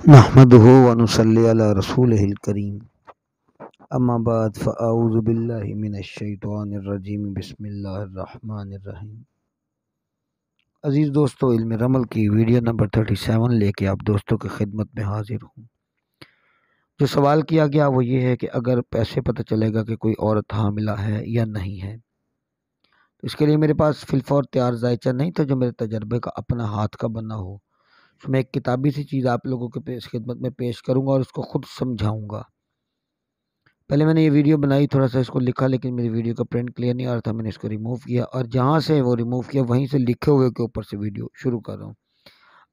नहमदुहु व नुसल्ली अला रसूलिहिल करीम अम्मा बाद फ़अऊज़ु बिल्लाहि मिनश शैतानिर रजीम बिस्मिल्लाहिर रहमानिर रहीम। अज़ीज़ दोस्तों, इल्म रमल की वीडियो नंबर 37 लेके आप दोस्तों की खिदमत में हाजिर हूँ। जो सवाल किया गया वो ये है कि अगर पैसे पता चलेगा कि कोई औरत हामिला है या नहीं है, तो इसके लिए मेरे पास फिलफौर तैयार जायचा नहीं था जो मेरे तजर्बे का अपना हाथ का बना हो। तो मैं एक किताबी सी चीज़ आप लोगों के खिदमत में पेश करूँगा और उसको ख़ुद समझाऊँगा। पहले मैंने ये वीडियो बनाई, थोड़ा सा इसको लिखा, लेकिन मेरी वीडियो का प्रिंट क्लियर नहीं आ रहा था। मैंने इसको रिमूव किया और जहाँ से वो रिमूव किया वहीं से लिखे हुए के ऊपर से वीडियो शुरू कर रहा हूँ।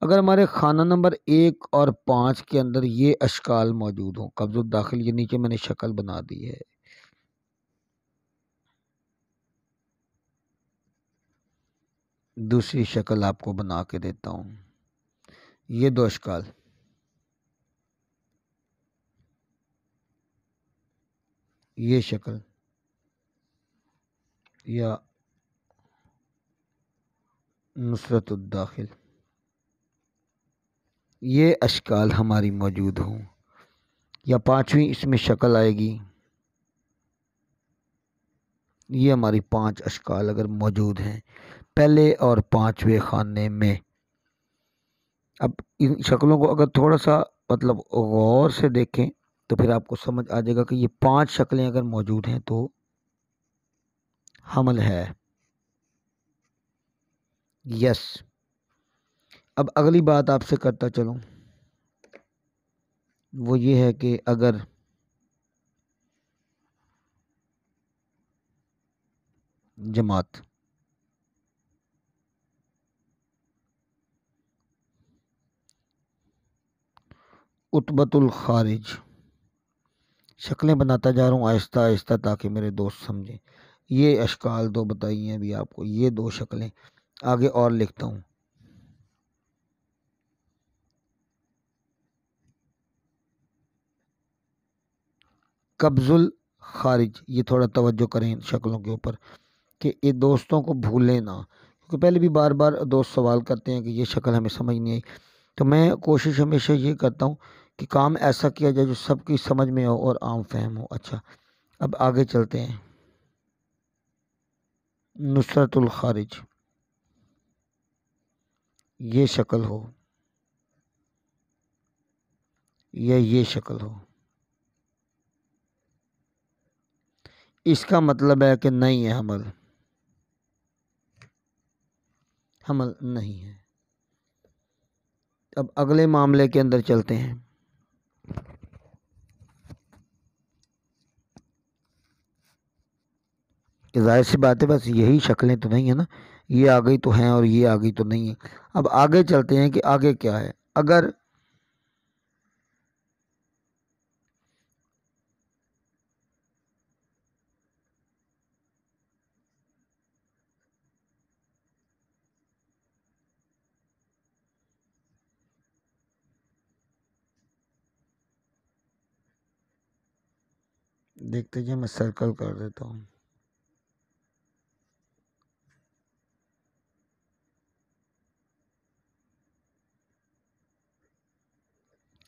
अगर हमारे खाना नंबर 1 और 5 के अंदर ये अशकाल मौजूद हों, कब्ज़ुल दाखिल, ये नीचे मैंने शक्ल बना दी है, दूसरी शक्ल आपको बना के देता हूँ। ये 2 अशकाल, ये शक्ल या नुसरतुद दाखिल, ये अशकाल हमारी मौजूद हों, या 5वीं इसमें शक्ल आएगी, ये हमारी 5 अशकाल अगर मौजूद हैं पहले और 5वें खाने में। अब इन शक्लों को अगर थोड़ा सा मतलब गौर से देखें तो फिर आपको समझ आ जाएगा कि ये 5 शक्लें अगर मौजूद हैं तो हमल है। यस। अब अगली बात आपसे करता चलूं, वो ये है कि अगर जमात उत्बतुल खारिज, शक्लें बनाता जा रहा हूँ आहिस्ता आहिस्ता ताकि मेरे दोस्त समझें। ये अशकाल 2 बताइए अभी आपको, ये 2 शक्लें, आगे और लिखता हूँ। कब्जुल खारिज, ये थोड़ा तवज्जो करें इन शक्लों के ऊपर कि ये दोस्तों को भूलें ना, क्योंकि पहले भी बार बार दोस्त सवाल करते हैं कि ये शक्ल हमें समझ नहीं आई। तो मैं कोशिश हमेशा ये करता हूँ कि काम ऐसा किया जाए जो सबकी समझ में हो और आम फहम हो। अच्छा, अब आगे चलते हैं। नुसरतुल खारिज, ये शक्ल हो या ये शक्ल हो, इसका मतलब है कि नहीं है, हमल नहीं है। अब अगले मामले के अंदर चलते हैं। जाहिर सी बात है, बस यही शक्लें तो नहीं है ना, ये आ गई तो हैं और ये आ गई तो नहीं है। अब आगे चलते हैं कि आगे क्या है। अगर देखते जाए, मैं सर्कल कर देता हूँ।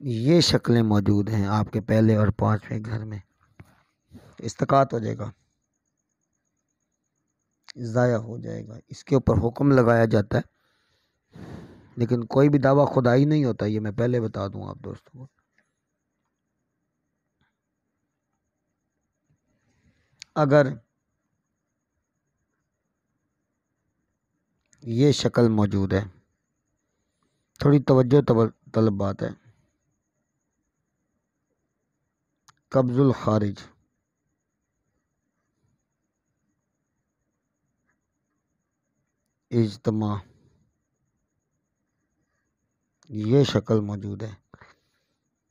ये शक्लें मौजूद हैं आपके पहले और 5वें घर में, इस्तिकात हो जाएगा, ज़ाया हो जाएगा। इसके ऊपर हुक्म लगाया जाता है, लेकिन कोई भी दावा खुदाई नहीं होता, ये मैं पहले बता दूं आप दोस्तों को। अगर ये शक्ल मौजूद है, थोड़ी तवज्जो तलब बात है, कब्जुल खारिज, इज्तमा, ये शक्ल मौजूद है,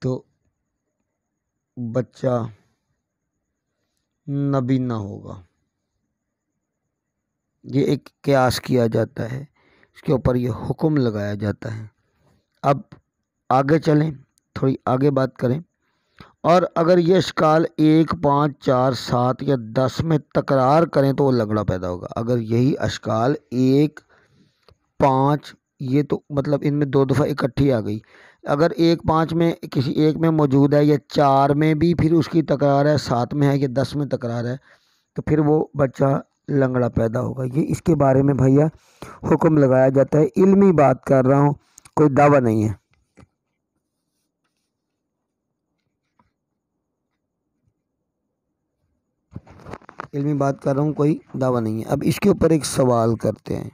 तो बच्चा नबीना होगा। ये एक क़यास किया जाता है, इसके ऊपर ये हुक्म लगाया जाता है। अब आगे चलें, थोड़ी आगे बात करें। और अगर ये अशकाल 1, 5, 4, 7 या 10 में तकरार करें तो वो लंगड़ा पैदा होगा। अगर यही अशकाल 1, 5, ये तो मतलब इनमें 2 दफ़ा इकट्ठी आ गई, अगर एक 5 में किसी एक में मौजूद है या 4 में भी फिर उसकी तकरार है, 7 में है या 10 में तकरार है, तो फिर वो बच्चा लंगड़ा पैदा होगा। ये इसके बारे में भैया हुक्म लगाया जाता है। इल्मी बात कर रहा हूँ, कोई दावा नहीं है। इल्मी बात कर रहा हूँ, कोई दावा नहीं है। अब इसके ऊपर एक सवाल करते हैं।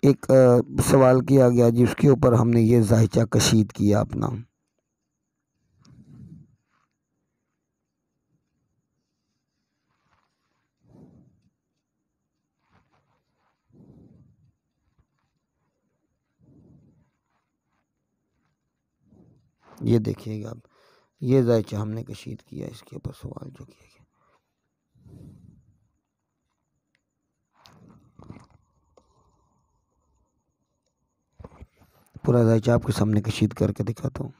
एक सवाल किया गया जी, उसके ऊपर हमने ये जायचा कशीद किया अपना। ये देखिएगा, अब ये जायचा हमने कशीद किया, इसके ऊपर सवाल जो किया गया। पूरा जायचा आपके सामने कशीद करके दिखाता हूँ।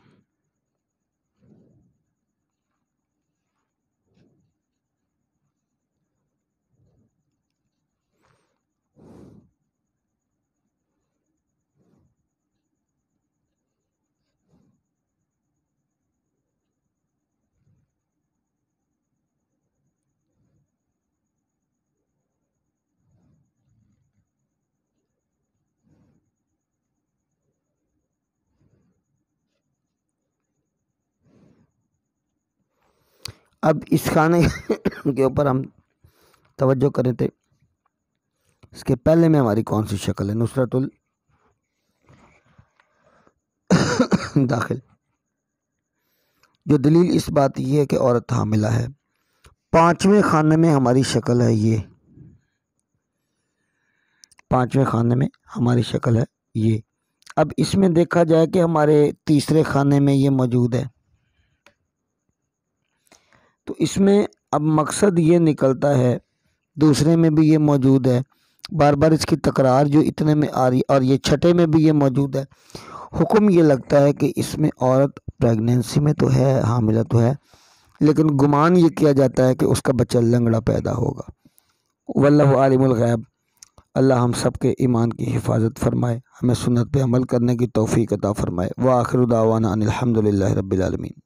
अब इस खाने के ऊपर हम तवज्जो करें थे, इसके पहले में हमारी कौन सी शक्ल है? नुसरतुल दाखिल। जो दलील इस बात ये है कि औरत हामिला है। 5वें खाने में हमारी शक्ल है ये, 5वें खाने में हमारी शक्ल है ये। अब इसमें देखा जाए कि हमारे तीसरे खाने में ये मौजूद है, तो इसमें अब मकसद ये निकलता है, दूसरे में भी ये मौजूद है, बार बार इसकी तकरार जो इतने में आ रही, और ये छठे में भी ये मौजूद है। हुक्म ये लगता है कि इसमें औरत प्रेगनेंसी में तो है, हामिला तो है, लेकिन गुमान ये किया जाता है कि उसका बच्चा लंगड़ा पैदा होगा। वल्लाहु आलिमुल गैब। अल्लाह हम सब के ईमान की हिफाजत फरमाए, हमें सुन्नत पे अमल करने की तौफीक अता फरमाए। व आखिरु दावाना अनिल हम्दुलिल्लाहि रब्बिल आलमीन।